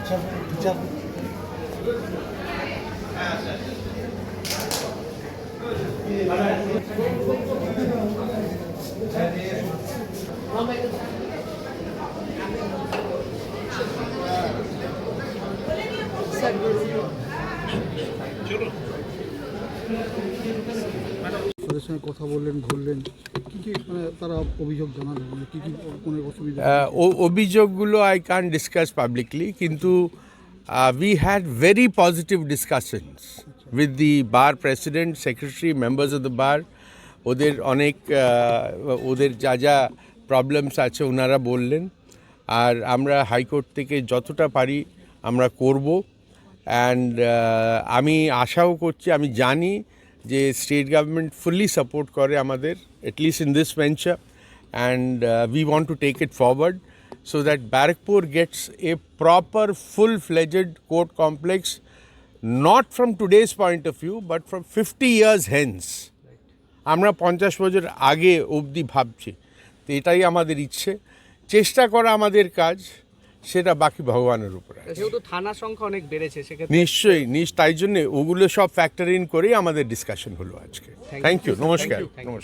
তাদের সঙ্গে কথা বললেন, ঘুরলেন, কী কী মানে তারা অভিযোগ জানালেন, মানে কী কী কোনো অসুবিধা? অভিযোগগুলো আই ক্যান ডিসকাস পাবলিকলি, কিন্তু we had very positive discussions with the bar president, secretary, members of the bar. ওদের অনেক ওদের যা যা প্রবলেমস আছে ওনারা বললেন, আর আমরা হাইকোর্ট থেকে যতটা পারি আমরা করব। অ্যান্ড আমি আশাও করছি, আমি জানি যে স্টেট গভর্নমেন্ট ফুললি সাপোর্ট করে আমাদের, at least in this venture, and we want to take it forward so that Barrackpur gets a proper full-fledged court complex, not from today's point of view but from 50 years hence. আমরা 50 বছর আগে অবধি ভাবছি, তো এটাই আমাদের ইচ্ছে, চেষ্টা করা আমাদের কাজ, সেটা বাকি ভগবানের উপরে। যেহেতু থানা সংখ্যা অনেক বেড়েছে সেক্ষেত্রে নিশ্চয়ই তাই জন্য ওগুলো সব ফ্যাক্টর ইন করেই আমাদের ডিসকাশন হলো আজকে। থ্যাংক ইউ, নমস্কার।